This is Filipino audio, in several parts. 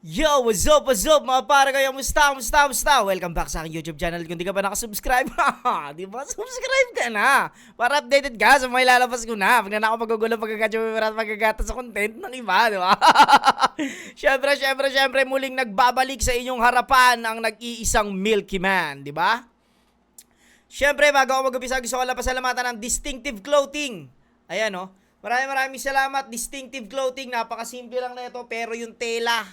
Yo, what's up mga para kayo? Musta? Welcome back sa aking YouTube channel. Kung di ka pa nakasubscribe, di ba? Subscribe ka na para updated ka sa mga ilalabas ko na. Pag na ako magugulo, pagkagata sa content ng iba, di ba? Syempre, muling nagbabalik sa inyong harapan ang nag-iisang Milky Man, di ba? Syempre, bago ako mag-upisa, gusto ko lang pasalamatan ng Distinctive Clothing. Ayan, oh. Maraming salamat, Distinctive Clothing. Napakasimple lang na ito, pero yung tela,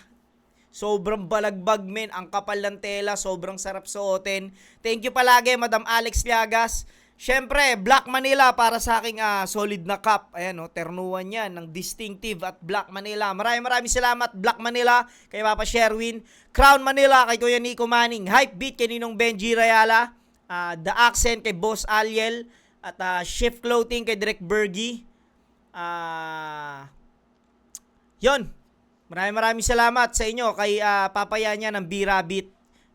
sobrang balagbag, men. Ang kapal ng tela, sobrang sarap suotin. Thank you palagi, Madam Alex Liagas. Syempre, Black Manila para sa aking solid na cup. Ayan, oh, ternuan yan ng Distinctive at Black Manila. Maraming salamat, Black Manila, kay Papa Sherwin. Crown Manila, kay Kuya Nico Manning. Hype Beat, kay Ninong Benji Rayala. The Accent, kay Boss Aliel. At Shift Clothing, kay Direk Bergie. Yon. Maraming salamat sa inyo kay papaya niya ng B-Rabbit.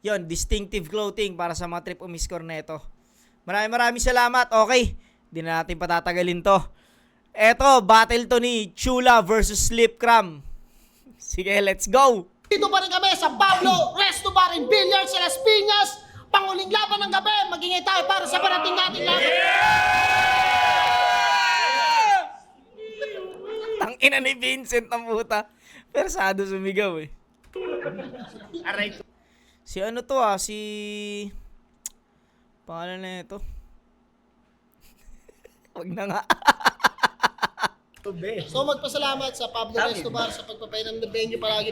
Yon, Distinctive Clothing para sa mga trip umiscore na ito. Maraming salamat. Okay, hindi na natin patatagalin to. Eto, battle to ni Chula versus Slipcram. Sige, let's go! Dito pa rin kami sa Pablo Resto Bar and Billiards sa Las Piñas. Panguling laban ng gabi. Magingay tayo para sa parating nating laban. Ang ina ni Vincent ng puta. Persado sumigaw eh. Aray. Si ano to si... Pangalan na ito. Wag na nga. So magpasalamat sa Pablo Resto Bar sa pagpapairam ng venue palagi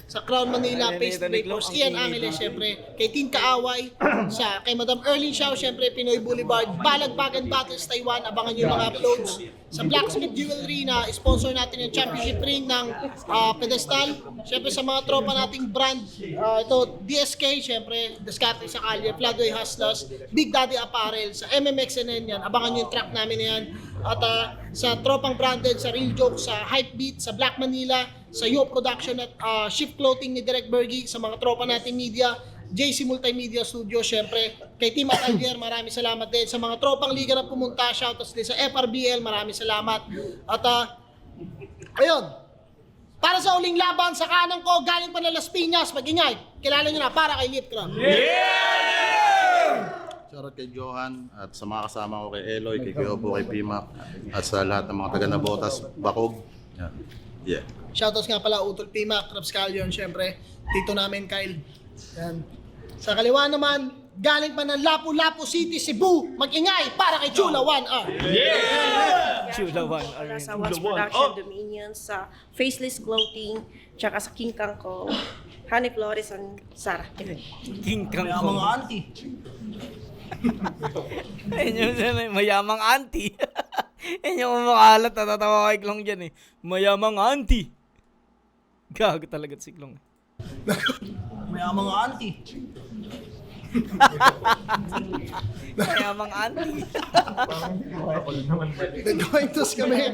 sa Crown Manila, Pace Breakers, Ian Angeles, syempre, kay Team Kaaway, kay Madam Erlyn Xiao, syempre, Pinoy Boulevard, Balagbagan Battles Taiwan, abangan nyo yung mga uploads. Sa Blacksmith Jewelry na sponsor natin yung championship ring ng pedestal. Syempre sa mga tropa nating brand, ito DSK, syempre, Descarte sa Kalye, Floodway Hustlers, Big Daddy Apparel, sa MMXNN yan, abangan nyo yung track namin na yan. At sa tropang branded, sa Real Joke, sa Hype Beat, sa Black Manila, sa Yope Production at Shift Clothing ni Direk Bergie, sa mga tropa nating media, JC Multimedia Studio, syempre, kay Team Alvier, maraming salamat din. Sa mga tropang liga na pumunta, shoutouts din sa FRBL, maraming salamat. At ayun, para sa uling laban, sa kanang ko, galing pa na Las Piñas, mag-ingay, kilala nyo na, para kay Lipcram. Shoutout kay Johan at sa mga kasama ko kay Eloy, kay Kyobo, kay Pimac at sa lahat ng mga taga-Nabotas, Bakog. Yeah. Shoutouts nga pala, Utol Pimac, Rapscallion, syempre, tito namin, Kyle. Yan. Sa kaliwa naman, galing pa ng Lapu-Lapu City, Cebu, mag-ingay para kay Chula 1R. Chula 1R. Sa Watch Production Dominion, sa Faceless Clothing, tsaka sa King Kang ko, Honey Flores and Sarah. King Kang Kaya mga auntie. Ayun yung mayamang auntie. Ayun yung kumakalat, natatawa kay Klong dyan eh. Mayamang auntie. Gago talaga si Klong. Kaya mga auntie. Mayamang auntie. Nag-cointos kami.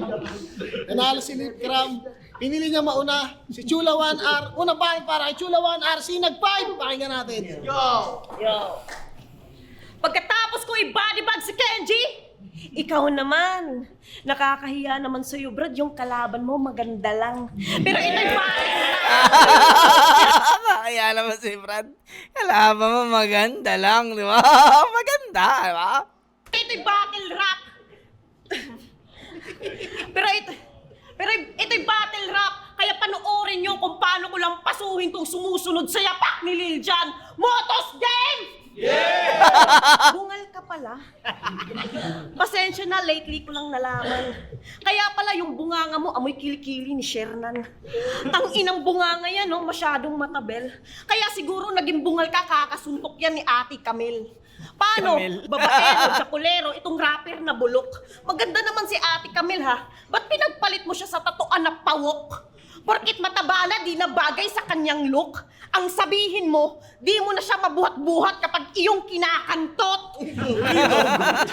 Nanalo si Lipcram. Pinili niya mauna si Chula 1R. Unang balik para kay Chula 1R. Sinag 5. Pakinggan natin. Yo! Pagkatapos ko i-bodybag si Kenji, ikaw naman. Nakakahiya naman sa'yo, Brad. Yung kalaban mo, maganda lang. Pero ito'y bakit Kaya naman si Brad. Kalaban mo maganda lang, di ba? Maganda, di ba? ito'y battle rap. pero ito'y battle rap. Kaya panoorin nyo kung paano ko lang pasuhin tong sumusunod sa yapak ni Lil Jon. Motos Game! Yeah! Bungal ka pala. Pasensya na, lately ko lang nalaman. Kaya pala yung bunganga mo, amoy kilikili ni Shernan. Tanginang bunganga yan, no? Masyadong matabel. Kaya siguro naging bungal ka, kakasuntok yan ni Ate Camille. Paano? Camille. Babaero, tsakulero, itong rapper na bulok. Maganda naman si Ate Camille, ha? Ba't pinagpalit mo siya sa tatuan na pawok? Porkit mataba na, di na bagay sa kanyang look. Ang sabihin mo, di mo na siya mabuhat-buhat kapag iyong kinakantot.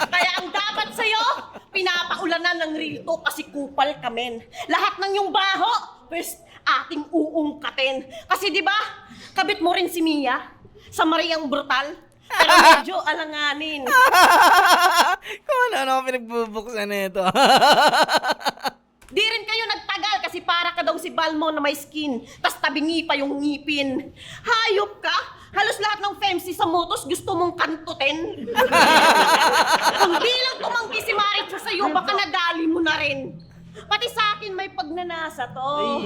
Kaya ang dapat sa'yo, pinapaulanan ng real talk kasi kupal ka, men. Lahat ng yung baho, pues ating uungkatin. Kasi di ba, kabit mo rin si Mia sa Mariang Brutal. Pero medyo alanganin. Kung ano pinagbubuksan na ito. Di rin kayo nagtagal kasi para ka daw si Balmo na may skin, tas tabingi pa yung ngipin. Hayop ka? Halos lahat ng femsi sa motos gusto mong kantutin. Kung di lang tumanggi si Marichu sa'yo, baka nadali mo na rin. Pati sa akin may pagnanasa to.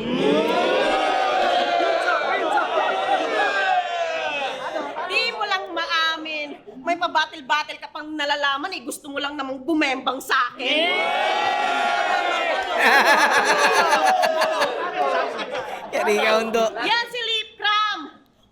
Di mo lang maamin. May pabatil-batil ka pang nalalaman eh. Gusto mo lang namang bumembang sa akin. Yari ka, Undo. Yan si Lip Cram.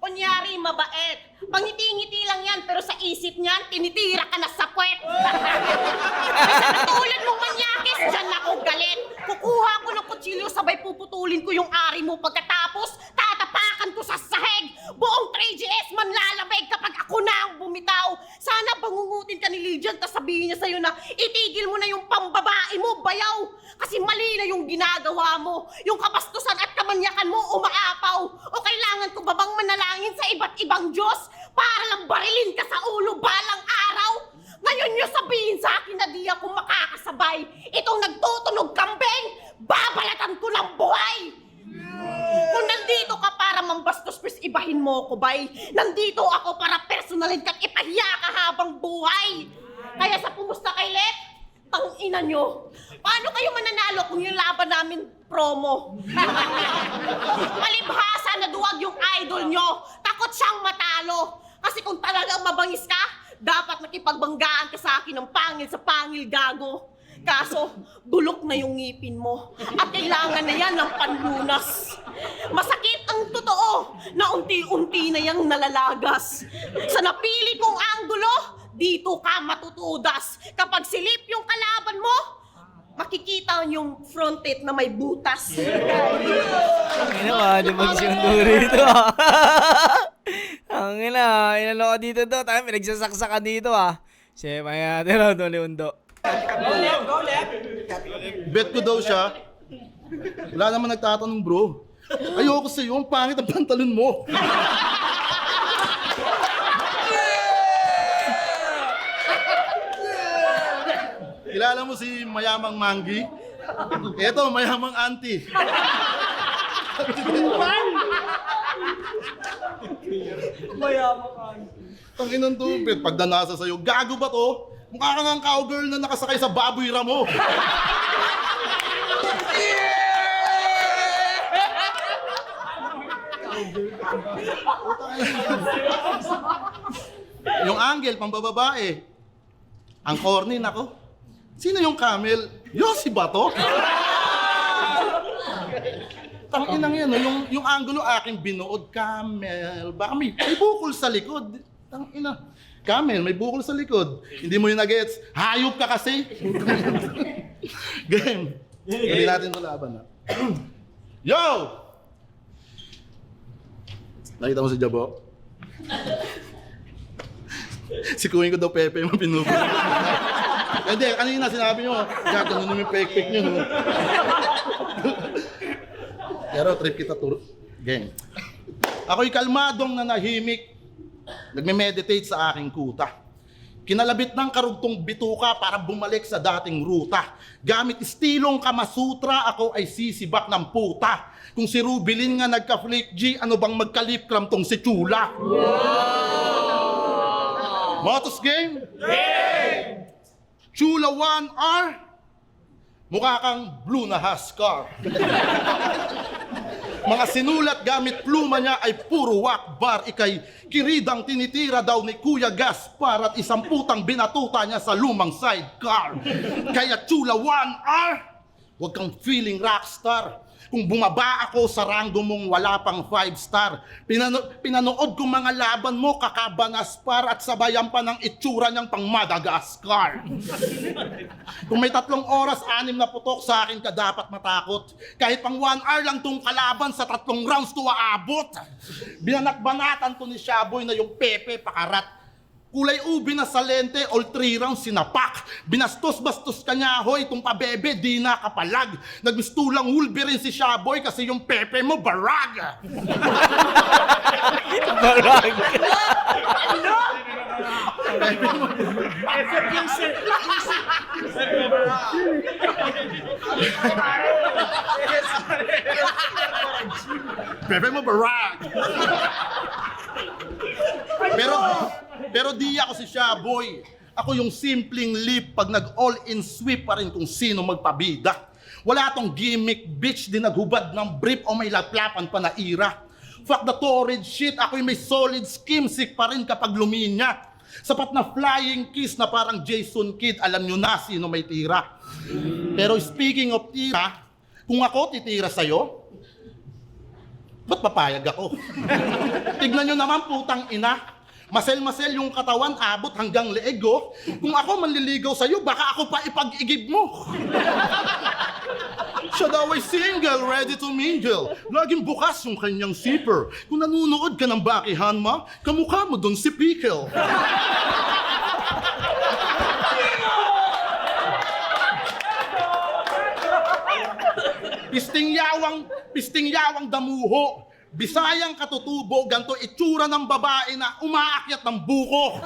Kunyari, mabait. Pangiti-ngiti lang yan, pero sa isip niyan, tinitira ka na sa puwet. Kasi tulad mong manyakis, dyan ako galit. Kukuha ko ng kutsilyo, sabay puputulin ko yung ari mo. Pagkatapos, tatapakan ko sa sahig. Buong 3GS manlalabig kapag ako na ang bumitaw. Sana bangungutin ka ni Lydian, tas sabihin niya sa'yo na itigil mo na yung pambabae mo, bayaw. Kasi mali na yung ginagawa mo. Yung kabastusan at kamanyakan mo umaapaw. O kailangan ko ba bang manalangin sa iba't ibang Diyos para lang barilin ka sa ulo balang araw? Ngayon nyo sabihin sa akin na di ako makakasabay. Itong nagtutunog kambing, babalatan ko ng buhay. Kung nandito ka para mambastos, please ibahin mo ko, bay. Nandito ako para personalin ka't ipahiya ka habang buhay. Kaya sa pumusta kay Let, tang ina nyo. Paano kayo mananalo kung yung laban namin promo? Malibhasa na duwag yung idol nyo. Takot siyang matalo. Kasi kung talagang mabangis ka, dapat nakipagbanggaan ka sa akin ng pangil sa pangil, gago. Kaso, bulok na yung ngipin mo. At kailangan na yan ng panlunas. Masakit ang totoo na unti-unti na yang nalalagas. Sa napili kong anggulo, dito ka matutudas. Kapag silip yung kalaban mo, makikita yung fronted na may butas. Ang ina, di mag-sundo rito. Ang ina, inalo ka dito to. Tayo, pinagsasaksakan dito Siya, maya natin raw ni Undo. Bet ko daw siya. Wala naman nagtatanong, bro. Ayoko sa'yo, ang pangit ang pantalon mo. Kilala mo si mayamang Manggi? Eto, mayamang auntie. Ang inang tubig, pag danasa sa'yo, gago ba to? Mukha kang ang cowgirl na nakasakay sa baboy ramo. Yung angle, pambababae. Ang corny, nako. Sino yung camel? Yossi ba to? Tanginang yan, yung angulo aking binuod, camel. Baka may bukol sa likod. Tangina. Camel, may bukol sa likod. Hindi mo yung nagets. Hayop ka kasi. Game. Hindi natin ito laban Yo! Nakita mo si Jabo? Si Kuwing ko daw Pepe yung pinubulo. Hindi, kanina sinabi nyo, gano'n yung pek-pek nyo. Pero trip kita Gang. Ako'y kalmadong nanahimik. Nagme-meditate sa aking kuta. Kinalabit ng karugtong bituka para bumalik sa dating ruta. Gamit istilong Kamasutra, ako ay sisibak ng puta. Kung si Rubilin nga nagka-flick G, ano bang magkalipkram tong si Chula? Wow! Motos game? Game! Chula 1R, mukha kang blue na Huskar. Mga sinulat gamit pluma niya ay puro wakbar. Ikay kiridang tinitira daw ni Kuya Gaspar at isang putang binatuta niya sa lumang sidecar. Kaya Chula 1R, huwag kang feeling rockstar. Kung bumaba ako sa ranggo mong wala pang 5-star, pinanood ko mga laban mo, kakabanaspar at sabayan pa ng itsura niyang pang Madagascar. Kung may 3 oras, 6 na putok, sa akin ka dapat matakot. Kahit pang 1 hour lang tong kalaban, sa 3 rounds to aabot. Binanak-banatan ko ni Shaboy na yung Pepe pakarat. Kulay ubi na sa lente, all 3 rounds sinapak. Binastos-bastos ka niya, hoy, itong pabebe, di nakapalag. Nagmistulang Wolverine si Shaboy kasi yung Pepe mo, barag. Barag. Effect yung set. Bebe mo barag! pero di ako si Shaboy. Ako yung simpleng lip pag nag-all-in sweep pa rin kung sino magpabida. Wala tong gimmick bitch di naghubad ng brief o may laplapan pa na ira. Fuck the torrid shit, ako'y may solid skimsick pa rin kapag luminya. Sapat na flying kiss na parang Jason Kidd, alam nyo na sino may tira. Pero speaking of tira, kung ako titira sa'yo, ba't papayag ako? Tignan nyo naman putang ina. Masel-masel yung katawan, abot hanggang leeg, oh. Kung ako manliligaw sa'yo, baka ako pa ipag-igib mo. Siya daw ay single, ready to mingle. Laging bukas yung kanyang zipper. Kung nanunood ka ng Baki Hanma, kamukha mo dun si Pickle. Pisting yawang damuho. Bisayang katutubo, ganto itsura ng babae na umaakyat ng buko.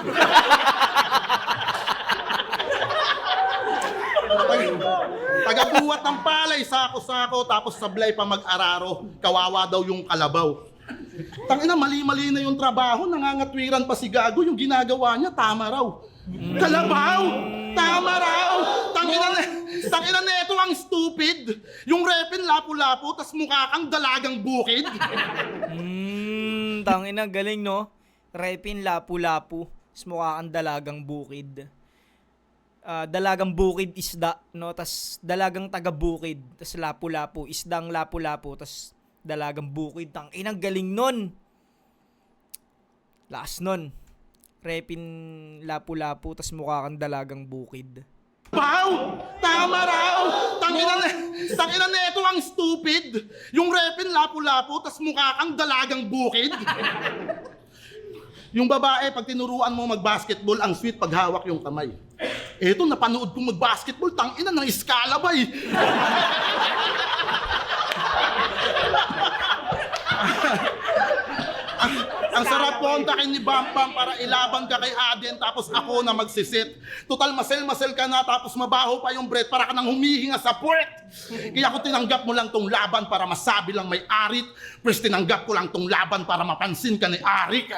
Tagabuhat ng palay, sako-sako, tapos sablay pa mag-araro. Kawawa daw yung kalabaw. Tangina, mali-mali na yung trabaho, nangangatwiran pa si Gago, yung ginagawa niya, tama raw. Kalabaw! Tama raw! Tangina na ito ang stupid. Yung repin lapu-lapu, tas mukha kang dalagang bukid. Tangina, galing no? Repin lapu-lapu, tas mukha kang dalagang bukid. Dalagang bukid isda, no? Tas dalagang taga-bukid, tas lapu-lapu, isdang lapu-lapu, tas dalagang bukid. Tangina, galing nun. Last nun. Repin lapu-lapu, tas mukha kang dalagang bukid. Pau! Tama raw! Tangina na ito ang stupid! Yung repin lapu-lapu, tas mukha kang dalagang bukid. Yung babae, pag tinuruan mo mag-basketball, ang sweet pag hawak yung kamay. Eto, napanood kong mag-basketball, tangina ng iskalabay. Ang sarap kontakin ni Bampam para ilaban ka kay Aden tapos ako na magsisit. Total masel-masel ka na tapos mabaho pa yung breath para ka nang humihinga sa puwet. Kaya ako tinanggap mo lang tong laban para masabi lang may arit. Plus tinanggap ko lang tong laban para mapansin ka ni Arik.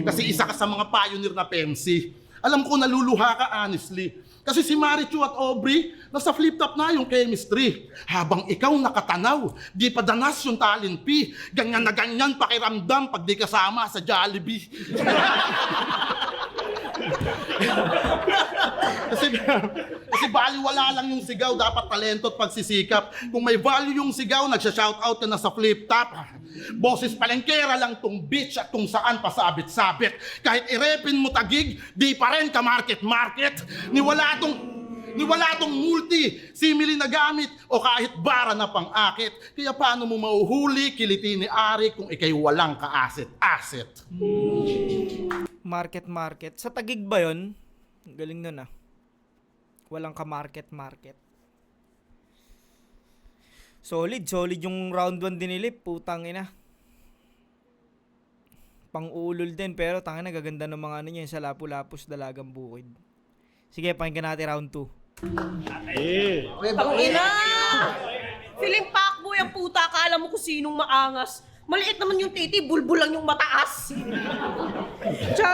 Kasi isa ka sa mga pioneer na PMC. Alam ko naluluha ka honestly. Kasi si Marichu at Aubrey, nasa flip-top na yung chemistry. Habang ikaw nakatanaw, di pa danas yung talent P. Ganyan na ganyan pakiramdam pag di kasama sa Jollibee. kasi baliwala lang yung sigaw, dapat talento at pagsisikap. Kung may value yung sigaw, nagsha-shoutout ka na sa flip-top. Boses palengkera lang tong bitch at kung saan pasabit-sabit. Kahit irepin mo tagig, di pa rin ka market-market. Niwala tong multi, simili na gamit o kahit bara na pang-akit. Kaya paano mo mauhuli, kiliti ni Ari kung ikay walang ka-asset. Market. Sa tagig ba yun? Galing nun ah. Walang ka market. Solid yung round 1 dinilip, putang ina. Pang-ulol din, pero tangina gaganda ng mga ano niya sa lapu-lapus dalagang bukid. Sige, pakinggan natin round 2. Tangina! Feeling pakboy ang puta, akala mo kung sinong maangas. Maliit naman yung titi, bulbul lang yung mataas. Tsa,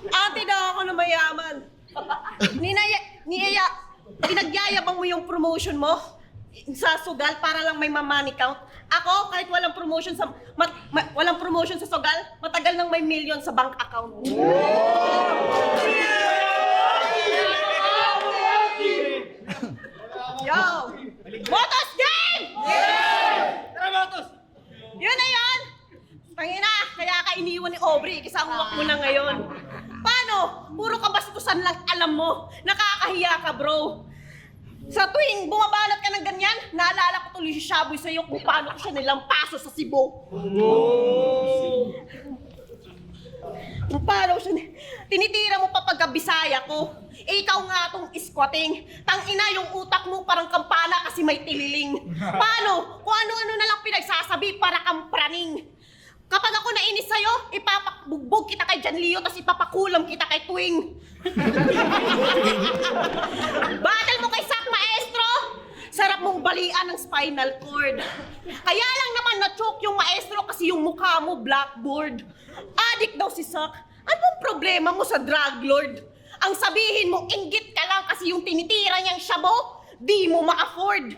ate daw ako na mayaman. Pinagyayabang mo yung promotion mo sa sugal para lang may money count. Ako, kahit walang promotion sa sugal, matagal nang may million sa bank account. Yo! Motos game! Tara, Motos! Yun na yun! Tangina, kaya ka iniwan ni Aubrey, kisahuwak mo na ngayon. Paano? Puro kabastusan lang alam mo. Nakakahiya ka, bro. Sa tuwing bumabalot ka ng ganyan, naalala ko tuloy si Shaboy sa'yo kung paano ko siya nilampaso sa Cebu. Kung paano siya tinitira mo pa pagka-Bisaya ko. Ikaw nga tong squatting. Tangina yung utak mo parang kampana kasi may tililing. Paano? Kung ano-ano na lang pinagsasabi para kang praning. Kapag ako nainis sa'yo, ipapabugbog kita kay Jan Leo tapos ipapakulam kita kay Tuwing. Battle mo kay Sak Maestro? Sarap mong balian ng spinal cord. Kaya lang naman na-choke yung maestro kasi yung mukha mo blackboard. Adik daw si Sak. Anong problema mo sa drug lord? Ang sabihin mo, inggit ka lang kasi yung tinitira niyang shabo, di mo ma-afford.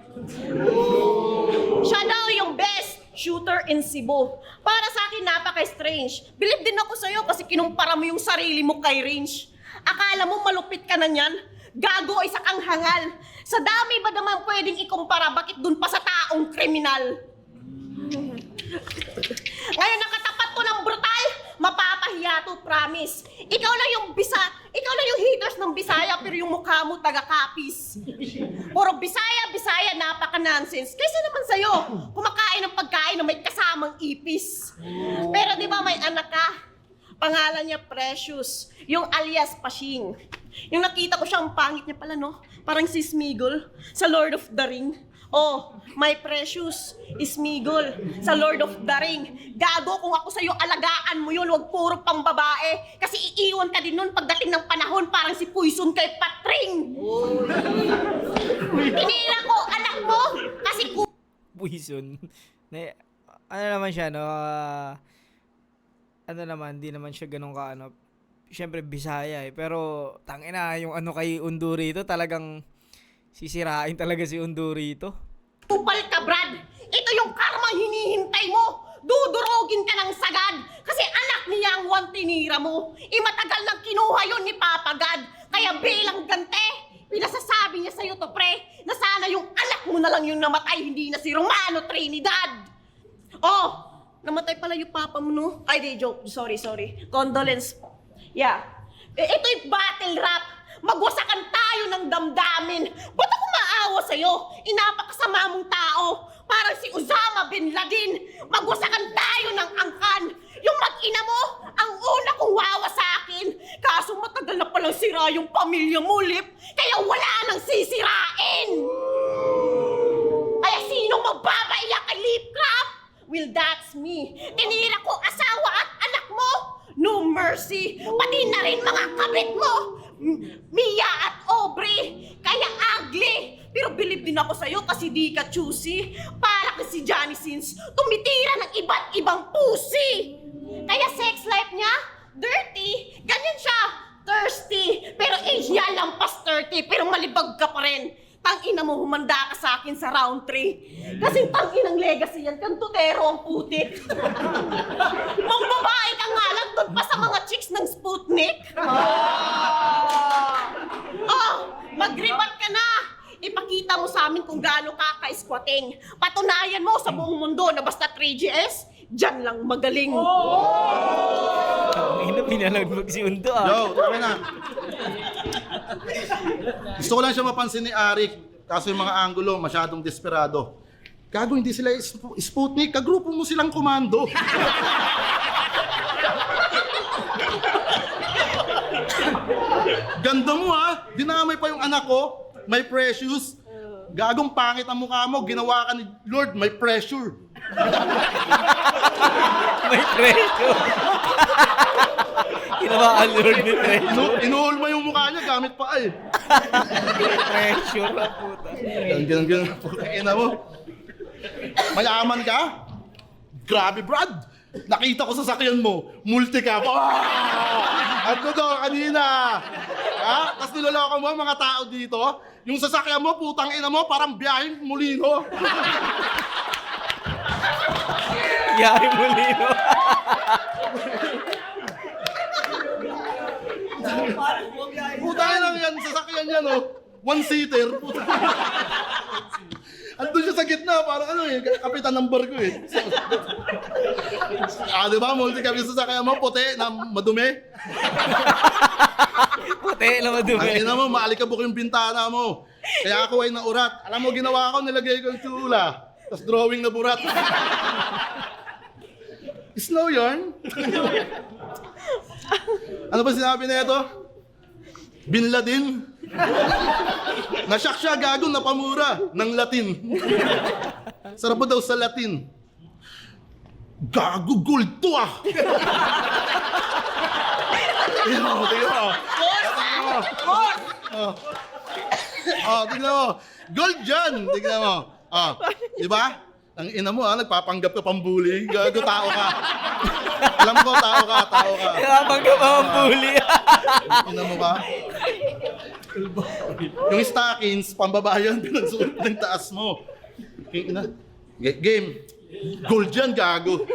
Siya daw yung best shooter in Cebu. Para sa akin, napaka-strange. Believe din ako sa'yo kasi kinumpara mo yung sarili mo kay Range. Akala mo malupit ka na niyan? Gago, isa kang hangal. Sa dami ba naman pwedeng ikumpara? Bakit dun pa sa taong kriminal? Ngayon nakatapat ko ng brutal, mapapahiya to, promise. Ikaw lang yung haters ng Bisaya, pero yung mukha mo taga-Capiz. Puro Bisaya, napaka-nonsense. Kaysa naman sa'yo, kumakain ng pagkain na may kasamang ipis. Pero di ba may anak ka? Pangalan niya Precious, yung alias Pashing. Yung nakita ko siya, ang pangit niya pala, no? Parang si Smeagol sa Lord of the Ring. Oh, my Precious, Smeagol sa Lord of the Ring. Gago, kung ako sa'yo, alagaan mo yun, wag puro pang babae. Kasi iiwan ka din nun pagdating ng panahon, parang si Poison kay Patring. Tinira ko, anak mo, kasi Poison. Ano naman siya, no? Ano naman, di naman siya ganun ka, ano. Siyempre, Bisaya eh. Pero, tangina, yung ano kay Undurito, talagang sisirain talaga si Undurito. Kupal ka, Brad. Ito yung karma hinihintay mo. Dudurogin ka ng sagad. Kasi anak niya ang one tinira mo. Matagal nang kinuha yun ni Papa God. Kaya bilang gante, pinasasabi niya sa'yo to, pre, na sana yung anak mo na lang yung namatay, hindi na si Romano Trinidad. Oh, namatay pala yung papa mo, no? Ay, di, joke. Sorry. Condolence. Yeah. Ito yung battle rap. Magwasakan tayo ng damdamin. Ba't ako maawa sa'yo? Inapakasama mong tao. Parang si Osama Bin Laden. Magwasakan tayo ng angkan. Yung mag-ina mo, ang una kong wawa sa akin. Kaso matagal na palang sira yung pamilya mo, Lip. Kaya wala nang sisirain. Kaya sinong magbabaiyak kay Lip Crab? Well, that's me. Tinira ko asawa at anak mo. No mercy. Pati na rin mga kabit mo. Mia at Aubrey. Kaya ugly. Pero believe din ako sa'yo kasi di ka choosy. Para kasi Johnny Sins tumitira ng iba't ibang pussy. Kaya sex life niya, dirty. Ganyan siya, thirsty. Pero age niya lampas 30. Pero malibag ka pa rin. Tangina mo, humanda ka sa akin sa round 3. Kasi tanginang legacy yan, kantutero ang putik. Mangbabae ka nga lang doon pa sa mga chicks ng Sputnik. Mag-rebat ka na. Ipakita mo sa amin kung gaano ka ka-squatting. Patunayan mo sa buong mundo na basta 3GS, dyan lang magaling. Pinalagbag si Undo, ah. Yo, tama na. Gusto ko lang siya mapansin ni Arik. Kaso yung mga angulo, masyadong desperado. Gago, hindi sila Sputnik. Kagrupo mo silang komando. Ganda mo ha. Dinamay pa yung anak ko. My Precious. Gagong pangit ang mukha mo. Ginawa ka ni Lord. My pressure. May pressure. Ginawa ka Lord ni pressure. Inuhol mo yung mukha niya. Gamit pa eh. Pressure na puta. Ganun. Ina mo. Mayaman ka? Grabe, Brad. Nakita ko sa sakyan mo. Multi ka. Ano daw kanina? Ha? Tapos niloloko mo mga tao dito. Yung sasakyan mo, putang ina mo, parang biyaheng mulino. Yari mo, Lino. Putang ina yan, sasakyan yan, oh. One-seater. Andun siya sa gitna, parang ano eh, kapitan ng barko eh. Diba, multi kami sa sasakyan mo, puti na madumi. Puti na madumi. Ang ina mo, maalikabok yung bintana mo. Kaya ako ay naurat. Alam mo, ginawa ko, nilagay ko yung tsula. Tapos drawing na burat. Snow yarn? Ano ba sinabi na ito? Bin Laden? Nasyak siya, gago, napamura ng Latin. Sarap daw sa Latin. Gago, gold to ah! Tingnan mo. Oh, tignan mo. Gold dyan. Tignan mo. Oh, di ba? Ang ina mo nagpapanggap ka pambuli. Gago, tao ka. Alam ko, tao ka. Habang ka pa ang bully. Ina mo ka. Yung stockings, pambabayan, pinagsuot ng taas mo. Ina. Game. Gold yan, gago.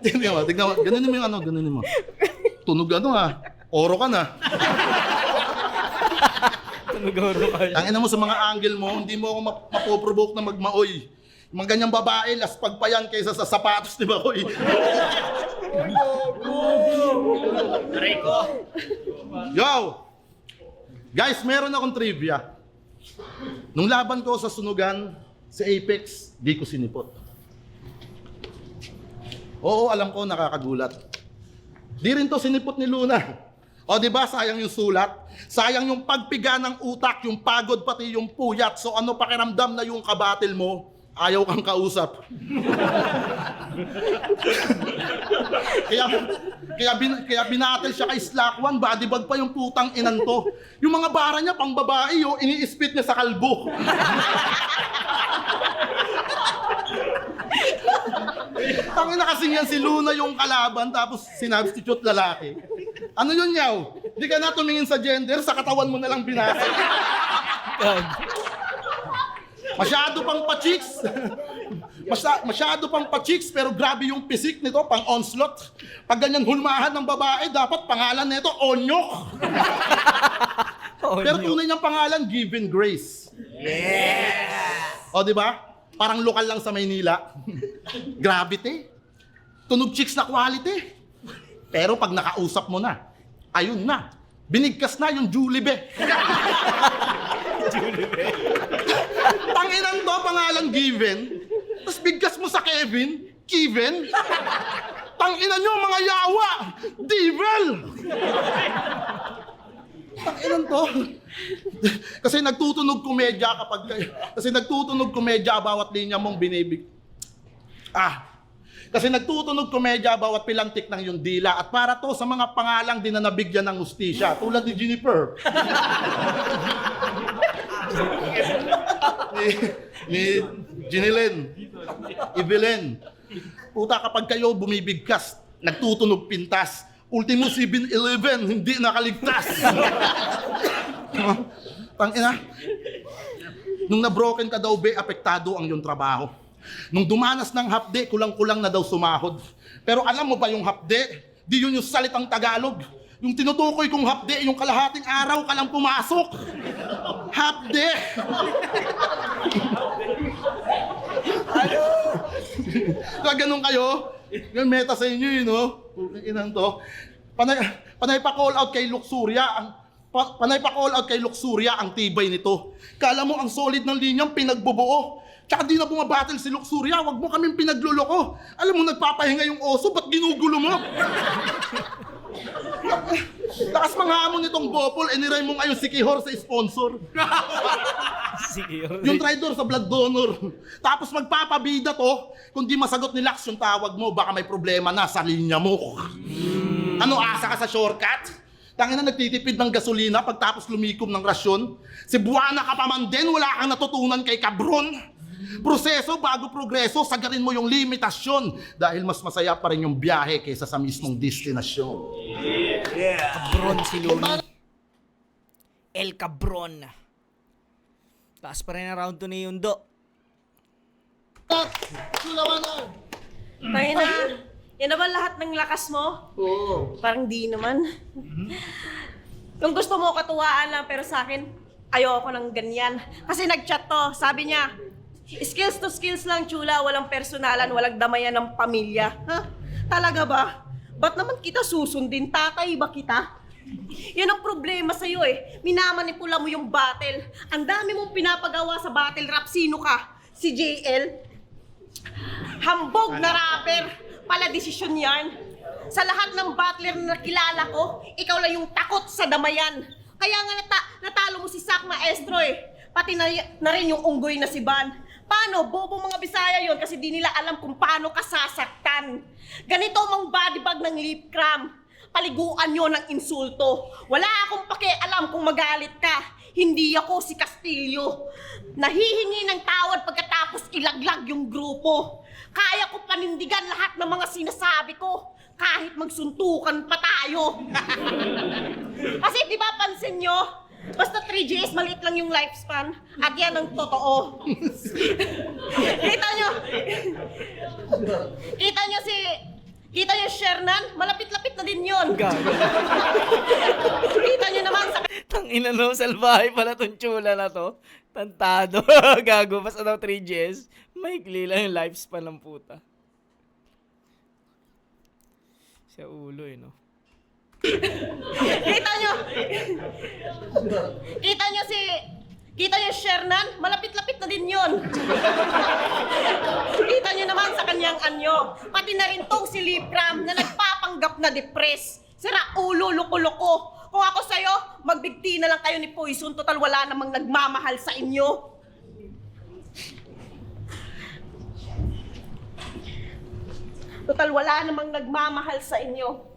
Tignan mo. Ganunin mo yung ganunin mo. Tunog oro ka na. Tumugoro ka. Ang ina mo sa mga angle mo, hindi mo ako mapoprovoke na magmaoy. Yung mga ganyang babae, laspag pa yan kaysa sa sapatos ni Bakoy. Yo! Guys, meron akong trivia. Nung laban ko sa sunugan, sa Apex, di ko sinipot. Oo, alam ko, nakakagulat. Di rin to sinipot ni Luna. O di ba sayang yung sulat? Sayang yung pagpiga ng utak, yung pagod pati yung puyat. So ano pakiramdam na yung kabatil mo? Ayaw kang kausap. kaya binatil siya kay Slack One, body bag pa yung putang inanto. Yung mga bara niya pang babae, ini-spit niya sa kalbo. Tangina kasi yan si Luna yung kalaban tapos sinubstitute lalaki. Ano yun, Yaw? Di ka na tumingin sa gender, sa katawan mo na lang binasa. Masyado pang pa-chicks. Masyado pang pa-chicks pero grabe yung pisik nito, pang onslaught. Pag ganyan hulmahan ng babae, dapat pangalan nito Onyok. Pero tunay niyang pangalan, Given Grace. Yes! O, di ba? Parang lokal lang sa Maynila. Gravity. Tunog chicks na quality. Pero pag nakausap mo na, ayun na. Binigkas na yung Julibe. Tanginan to, pangalan Given. Tapos bigkas mo sa Kevin, Kevin. Tanginan nyo, mga yawa. Devil. Tanginan to. Kasi nagtutunog komedya bawat linya mong binibig. Kasi nagtutunog komedya bawat pilantik ng yung dila at para to sa mga pangalang din na nabigyan ng hustisya tulad ni Jennifer. ni Jinilyn, Evelyn. Puta, kapag kayo bumibigkas, nagtutunog pintas, ultimo 7-11, hindi nakaligtas. Tangina. Nung na-broken ka daw, apektado ang iyong trabaho. Nung dumanas ng hapde, kulang-kulang na daw sumahod. Pero alam mo ba yung hapde? Di yun yung salitang Tagalog. Yung tinutukoy kong hapde, yung kalahating araw ka lang pumasok. Hapde! Kaya ganun kayo, yung meta sa inyo yun, no? Inang to. Panay pa call out kay Luxuria ang tibay nito. Kala mo ang solid ng linyang pinagbubuo. Tsaka di na bumabattle si Luxuria, wag mo kaming pinagluloko. Alam mo, nagpapahinga yung oso, ba't ginugulo mo? Lakas mga hamon nitong Bopol, iniray mo ngayon si Kihor sa sponsor. Yung traidor sa blood donor. Tapos magpapabida to, kung di masagot ni Lax yung tawag mo, baka may problema na sa linya mo. Ano, asa ka sa shortcut? Tangina, nagtitipid ng gasolina pagtapos lumikom ng rasyon. Cebuana ka pa man din, wala kang natutunan kay Cabron. Proseso bago progreso, sagarin mo yung limitasyon dahil mas masaya pa rin yung biyahe kaysa sa mismong destinasyon. Cabron si Luna. El Cabron. Taas pa rin ang round 2 ni Yundo. Tayo na. Yan na ba lahat ng lakas mo? Oo. Parang di naman. Kung gusto mo katuwaan lang, pero sa akin, ayoko ng ganyan. Kasi nag-chat to, sabi niya, skills to skills lang, chula, walang personalan, walang damayan ng pamilya. Ha? Talaga ba? Ba't naman kita susundin? Tatay ba kita? Yan ang problema sa'yo eh. Minamanipula mo yung battle. Ang dami mong pinapagawa sa battle rap. Sino ka? Si JL? Hambog na rapper. Pala desisyon yan. Sa lahat ng battler na nakilala ko, ikaw lang yung takot sa damayan. Kaya nga natalo mo si Sak Maestro eh. Pati na rin yung unggoy na si Van. Paano? Bobo mga Bisaya yon kasi di nila alam kung paano ka sasaktan. Ganito mang body bag ng lip cram. paliguan nyo ng insulto. Wala akong pakialam kung magalit ka. Hindi ako si Castillo. Nahihingi ng tawad pagkatapos ilaglag yung grupo. Kaya ko panindigan lahat ng mga sinasabi ko. Kahit magsuntukan pa tayo. Kasi di ba pansin nyo, basta 3 Gs, maliit lang yung lifespan. At yan ang totoo. Kita nyo? Kita nyo, Shernan? Malapit-lapit na din yun. Gago. Kita nyo naman sa... Tangina no, salbahay pala tong chula na to. Tantado. Gago, basta daw 3 Gs. Maikli lang yung lifespan ng puta. Sa ulo no. Kita nyo? Kita nyo, Shernan? Malapit-lapit na din yun. Kita nyo naman sa kanyang anyo. Pati na rin tong si Lipram na nagpapanggap na depress. Sira ulo, loko-loko. Kung ako sa'yo, magbigti na lang kayo ni Poison. Total wala namang nagmamahal sa inyo. Total wala namang nagmamahal sa inyo.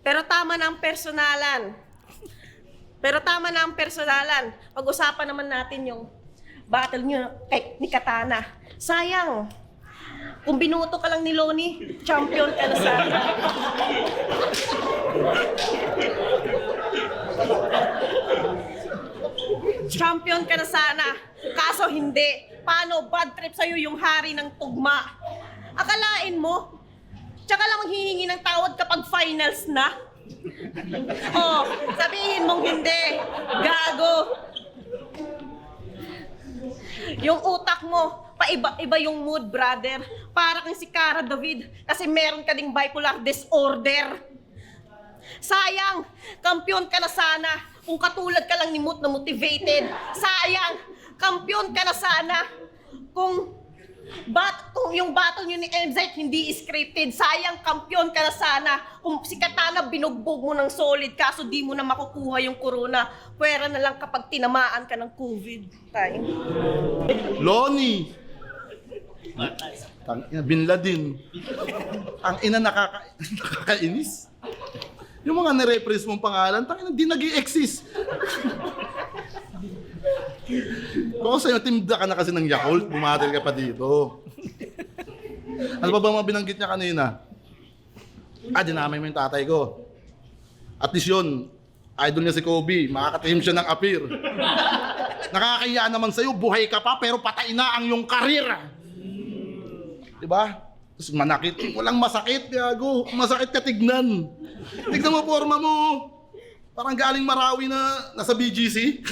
Pero tama na ang personalan. Pag-usapan naman natin yung battle nyo ni Katana. Sayang. Kung binuto ka lang ni Loni, champion ka na sana. Champion ka na sana. Kaso hindi. Paano? Bad trip sa'yo yung hari ng tugma. Akalain mo, tsaka lang hihingi ng tawad kapag finals na? Oh, sabihin mong hindi. Gago. Yung utak mo, paiba-iba yung mood, brother. Para kang si Cara David kasi meron ka ding bipolar disorder. Sayang, kampiyon ka na sana kung katulad ka lang ni Moot na motivated. Sayang, kampiyon ka na sana kung yung battle nyo ni MZ hindi scripted. Sayang, kampiyon ka na sana kung si Katana binugbog mo ng solid kaso di mo na makukuha yung corona. Pwera na lang kapag tinamaan ka ng COVID. Tayo. Loni! Tangina, Bin Laden. Ang ina nakakainis. Yung mga nirepress mong pangalan, tangina, di nag-i-exist. Kung sa'yo, timda ka na kasi ng Yakult, bumatil ka pa dito. Ano pa ba mga binanggit niya kanina? Dinamay mo yung tatay ko. At least yun, idol niya si Kobe, makakatihim siya ng appear. Nakakahiya naman sa'yo, buhay ka pa pero patay na ang iyong karir. Diba? Tapos manakit, walang masakit, gago. Masakit ka tignan. Tignan mo forma mo. Parang galing Marawi na nasa BGC.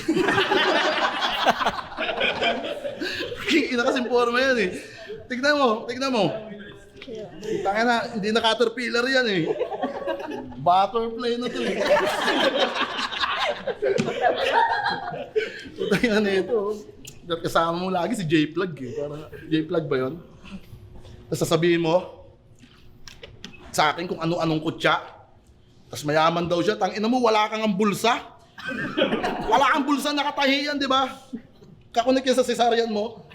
Ina kasing forma yan eh. Tignan mo. Tangina na, hindi na caterpillar yan eh. Butterfly na to eh. Tangina na ito. Dapat kasama mo lagi si J-Plug eh. Parang J-Plug ba yun? Tapos sasabihin mo sa akin kung ano-anong kutya. Tapos mayaman daw siya. Tangina mo, wala kang ang bulsa. Wala kang bulsa, nakatahiyan, di ba? Kakunik yan sa cesarean mo.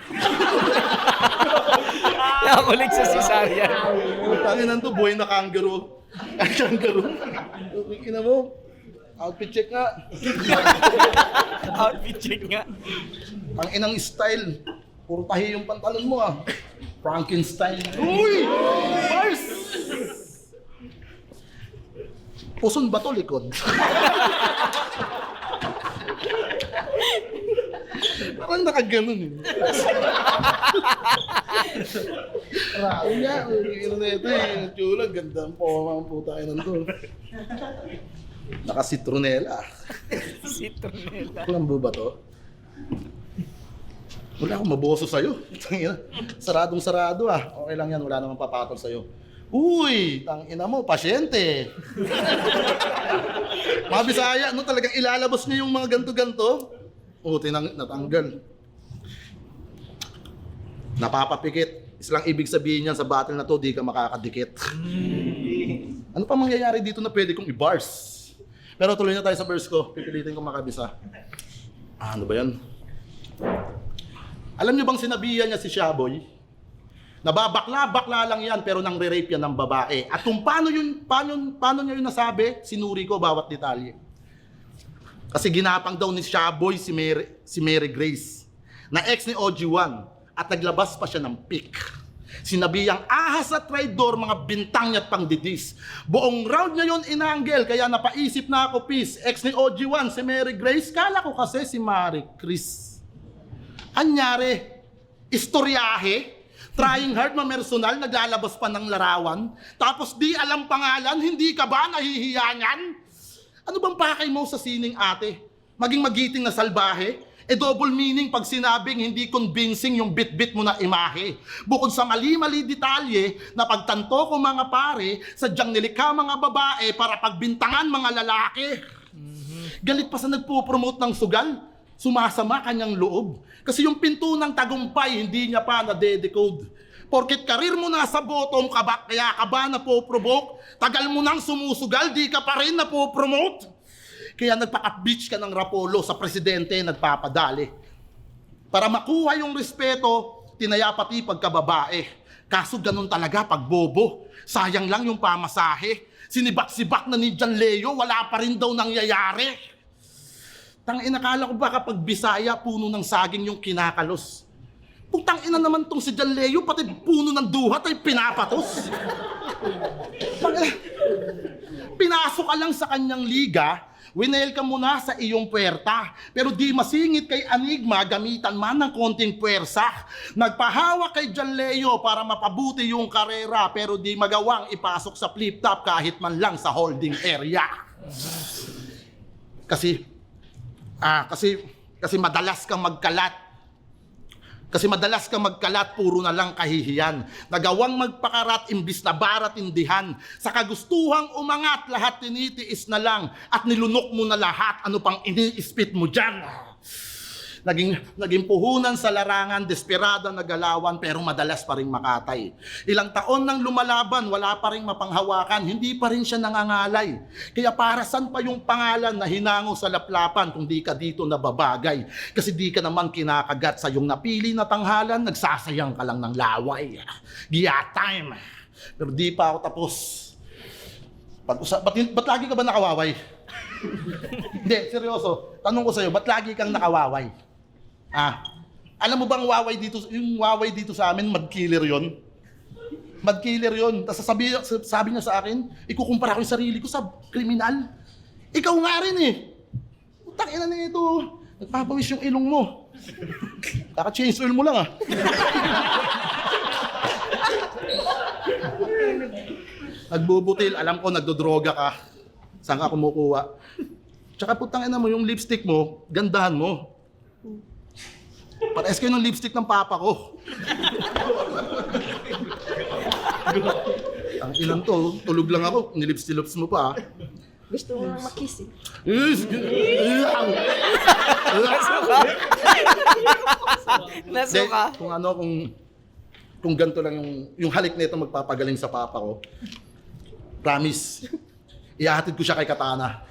Nakulik sa cesarean. Tanginan to, buhay na kangaroo. Kangaroo. Tingnan mo. Outfit check nga. Outfit check nga. Ang inang style. Puro tahi yung pantalon mo ah. Frankenstein. Uy! Mars! Puson ba to likod? Parang nakaganon eh. Raon niya. Ano na ito eh. Chula, ganda ang forma ang puta kayo nandun. Naka-citronella. Citronella. Kulambo ba to? Wala akong maboso sa'yo. Saradong sarado ah. Okay lang yan, wala namang papatol sa'yo. Uy, tangina mo, pasyente. Mga Bisaya, no, talagang ilalabas niya yung mga ganto-ganto. Natanggal. Napapapikit. Islang ibig sabihin niyan sa battle na to, di ka makakadikit. Ano pa mangyayari dito na pwede kong i-bars? Pero tuloy na tayo sa verse ko. Pipilitin ko makabisa. Ano ba yan? Alam niyo bang sinabihan niya si Shaboy? Nababakla-bakla lang yan pero nang re-rape yan ng babae. At kung paano niya yun nasabi, sinuri ko bawat detalye. Kasi ginapang daw ni Shaboy si Mary Grace na ex ni OG1 at naglabas pa siya ng pic. Sinabihang ahas at traidor, mga bintang niya at pangdidis. Buong round niya yun inanggel, kaya napaisip na ako, peace. Ex ni OG1, si Mary Grace, kala ko kasi si Marie Chris. Anyari, istoryahe, trying hard mamersonal, naglalabas pa ng larawan, tapos di alam pangalan, hindi ka ba nahihiya niyan? Ano bang pakay mo sa sining ate? Maging magiting na salbahe? Double meaning pag sinabing hindi convincing yung bit-bit mo na imahe. Bukod sa mali-mali detalye na pagtanto ko mga pare, sadyang nilikha mga babae para pagbintangan mga lalaki. Galit pa sa nagpo-promote ng sugal, sumasama kanyang loob. Kasi yung pinto ng tagumpay, hindi niya pa na-decode. Porket karir mo nasa bottom ka ba, kaya ka ba napoprovoke? Tagal mo nang sumusugal, di ka pa rin napopromote? Kaya nagpaka-bitch ka ng rapolo sa presidente nagpapadali. Para makuha yung respeto, tinaya pati pagkababae. Kaso ganun talaga pag bobo. Sayang lang yung pamasahe. Sinibak-sibak na ni John Leo, wala pa rin daw nangyayari. Inakala ko ba kapag Bisaya, puno ng saging yung kinakalos. Putang ina naman tong si John Leo, pati puno ng duhat ay pinapatos. Pinasok ka lang sa kanyang liga, winel ka muna sa iyong puwerta. Pero di masingit kay Enigma, gamitan man ng konting puwersa. Nagpahawak kay John Leo para mapabuti yung karera, pero di magawang ipasok sa flip-top kahit man lang sa holding area. Kasi madalas kang magkalat. Kasi madalas kang magkalat, puro na lang kahihiyan. Nagawang magpakarat, imbis na baratindihan. Sa kagustuhang umangat, lahat tinitiis na lang. At nilunok mo na lahat, ano pang iniispit mo dyan? Naging puhunan sa larangan, desperada na galawan, pero madalas pa rin makatay. Ilang taon nang lumalaban, wala pa rin mapanghawakan, hindi pa rin siya nangangalay. Kaya para saan pa yung pangalan na hinango sa laplapan kung di ka dito nababagay? Kasi di ka naman kinakagat sa yung napili na tanghalan, nagsasayang ka lang ng laway. Giya time. Pero di pa ako tapos. Ba't lagi ka ba nakawaway? Hindi, seryoso. Tanong ko sa'yo, ba't lagi kang nakawaway? Alam mo bang yung waway dito sa amin, mad killer yon? Mad killer yon. Tapos sabi niya sa akin, ikukumpara ko yung sarili ko sa kriminal. Ikaw nga rin eh. Utang ina na ito. Nagpapawis yung ilong mo. Kaka-change oil mo lang Nagbubutil, alam ko nagdodroga ka. Saan ka kumukuha? Tsaka putang ina mo, yung lipstick mo, gandahan mo. Pares kayo ng lipstick ng papa ko. Ang ilan to, tulog lang ako, nilips-lips mo pa. Gusto mo nang makiss eh. Nasuka. Kung ganito lang yung halik nito magpapagaling sa papa ko. Promise. Ihahatid ko siya kay Katana.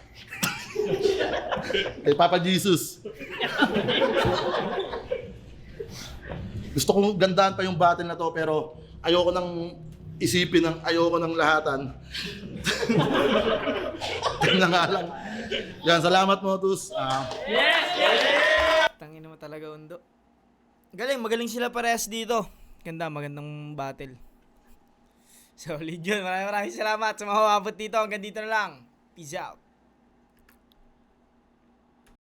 Kay Papa Jesus. Gusto kong gandahan pa yung battle na to pero ayoko nang isipin ayoko nang lahatan. Tingnan nga lang. Yan, salamat mo, Tus. Tangin naman talaga, Undo. Magaling sila parehas dito. Magandang battle. Solid yun. Maraming salamat sa mga umabot dito. Hanggang dito na lang. Peace out.